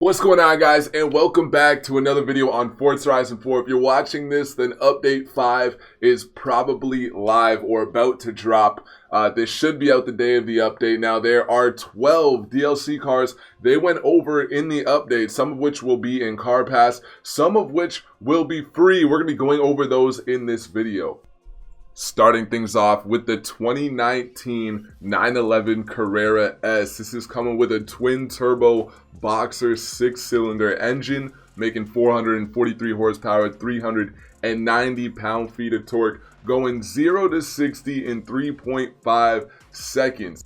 What's going on, guys, and welcome back to another video on Forza Horizon 4. If you're watching this, then Update 5 is probably live or about to drop. This should be out the day of the update. Now, there are 12 DLC cars. They went over in the update, some of which will be in Car Pass, some of which will be free. We're going to be going over those in this video. Starting things off with the 2019 911 Carrera S. This is coming with a twin-turbo Boxer 6-cylinder engine, making 443 horsepower, 390 pound-feet of torque, going 0 to 60 in 3.5 seconds.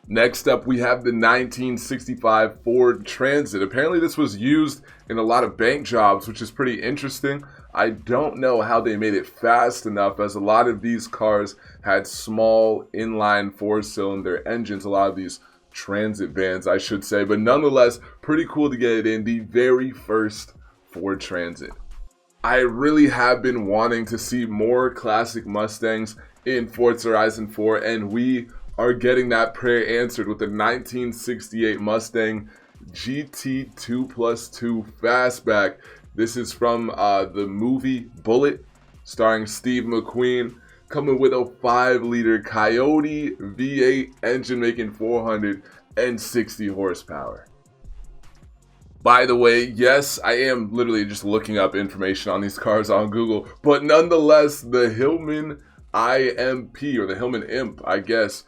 Next up, we have the 1965 Ford Transit. Apparently, this was used in a lot of bank jobs, which is pretty interesting. I don't know how they made it fast enough, as a lot of these cars had small inline 4-cylinder engines, a lot of these transit vans, I should say, but nonetheless, pretty cool to get it in, the very first Ford Transit. I really have been wanting to see more classic Mustangs in Forza Horizon 4, and we are getting that prayer answered with the 1968 Mustang GT 2+2 Fastback. This is from the movie Bullitt, starring Steve McQueen, coming with a 5-liter Coyote V8 engine, making 460 horsepower. By the way, yes, I am literally just looking up information on these cars on Google, but nonetheless, the Hillman IMP, or the Hillman Imp, I guess.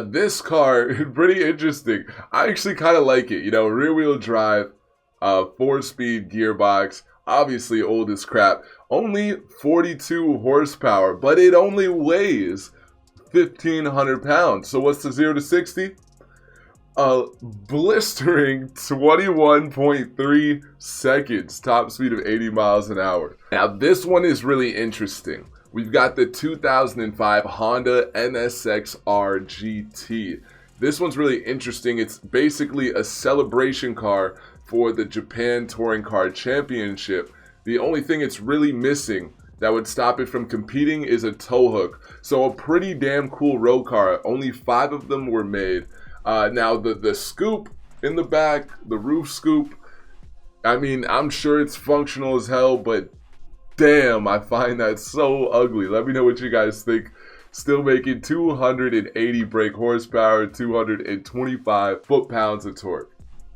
This car is pretty interesting. I actually kind of like it. You know, rear-wheel drive, 4-speed gearbox, obviously old as crap. Only 42 horsepower, but it only weighs 1,500 pounds. So what's the 0 to 60? A blistering 21.3 seconds, top speed of 80 miles an hour. Now, this one is really interesting. We've got the 2005 Honda NSX-R GT. This one's really interesting. It's basically a celebration car for the Japan Touring Car Championship. The only thing it's really missing that would stop it from competing is a tow hook. So a pretty damn cool road car. Only 5 of them were made. Now the scoop in the back, the roof scoop, I mean, I'm sure it's functional as hell, but damn, I find that so ugly. Let me know what you guys think. Still making 280 brake horsepower, 225 foot-pounds of torque.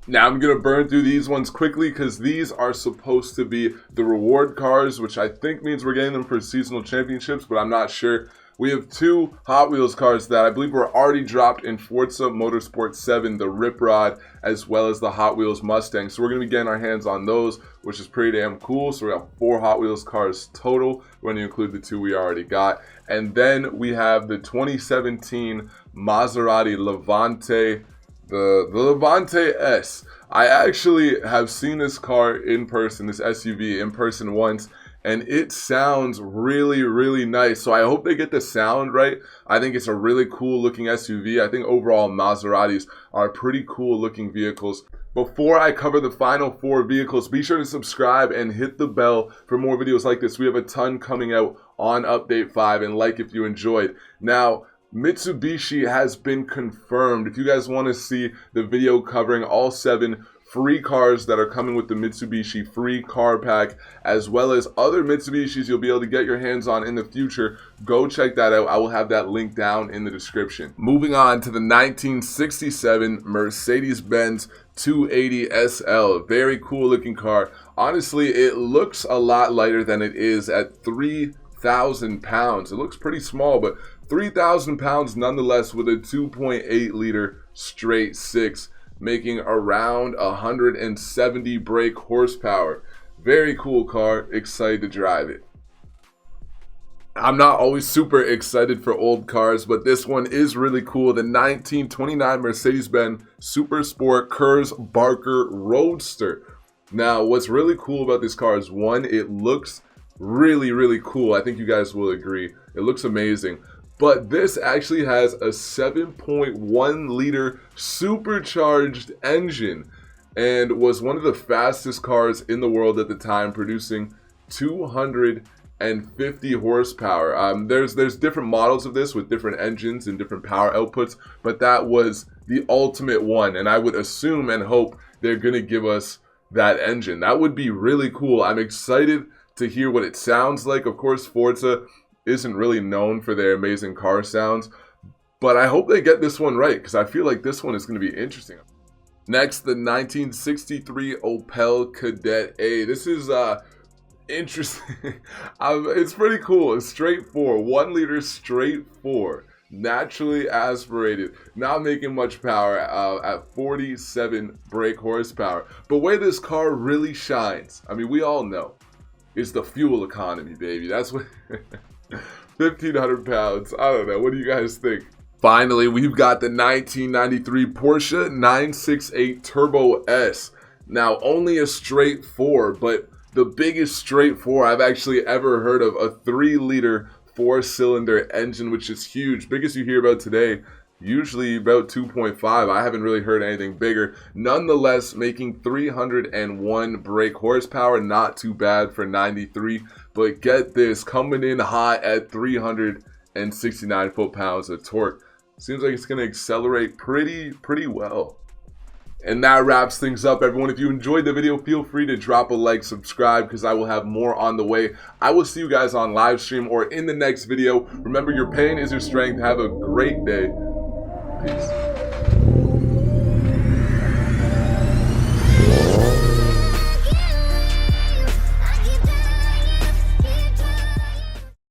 Now I'm going to burn through these ones quickly because these are supposed to be the reward cars, which I think means we're getting them for seasonal championships, but I'm not sure. We have 2 Hot Wheels cars that I believe were already dropped in Forza Motorsport 7, the Rip Rod, as well as the Hot Wheels Mustang. So we're going to be getting our hands on those, which is pretty damn cool. So we have 4 Hot Wheels cars total when you include the 2 we already got. And then we have the 2017 Maserati Levante, the Levante S. I actually have seen this car in person, this SUV in person once, and it sounds really, really nice. So I hope they get the sound right. I think it's a really cool looking SUV. I think overall Maseratis are pretty cool looking vehicles. Before I cover the final 4 vehicles, be sure to subscribe and hit the bell for more videos like this. We have a ton coming out on Update 5, and like if you enjoyed. Now, Mitsubishi has been confirmed. If you guys want to see the video covering all 7 free cars that are coming with the Mitsubishi free car pack, as well as other Mitsubishis you'll be able to get your hands on in the future, go check that out. I will have that link down in the description. Moving on to the 1967 Mercedes-Benz 280 SL. Very cool looking car. Honestly, it looks a lot lighter than it is at 3,000 pounds. It looks pretty small, but 3,000 pounds nonetheless, with a 2.8 liter straight 6, making around 170 brake horsepower. Very cool car. Excited to drive it. I'm not always super excited for old cars, but this one is really cool. The 1929 Mercedes-Benz Super Sport Kurz Barker Roadster. Now, what's really cool about this car is, one, it looks really, really cool. I think you guys will agree. It looks amazing. But this actually has a 7.1 liter supercharged engine and was one of the fastest cars in the world at the time, producing 250 horsepower. There's different models of this with different engines and different power outputs, but that was the ultimate one, and I would assume and hope they're going to give us that engine. That would be really cool. I'm excited to hear what it sounds like. Of course, Forza isn't really known for their amazing car sounds, but I hope they get this one right, because I feel like this one is going to be interesting. Next, the 1963 Opel Kadett A. This is interesting. It's pretty cool. It's straight 4, 1 liter straight 4, naturally aspirated, not making much power at 47 brake horsepower. But where this car really shines, I mean, we all know, is the fuel economy, baby. That's what 1,500 pounds. I don't know. What do you guys think? Finally, we've got the 1993 Porsche 968 Turbo S. Now, only a straight 4, but the biggest straight 4 I've actually ever heard of. A 3-liter 4-cylinder engine, which is huge. Biggest you hear about today, usually about 2.5. I haven't really heard anything bigger. Nonetheless, making 301 brake horsepower. Not too bad for 93. But get this, coming in hot at 369 foot-pounds of torque. Seems like it's going to accelerate pretty well. And that wraps things up, everyone. If you enjoyed the video, feel free to drop a like, subscribe, because I will have more on the way. I will see you guys on live stream or in the next video. Remember, your pain is your strength. Have a great day. Peace.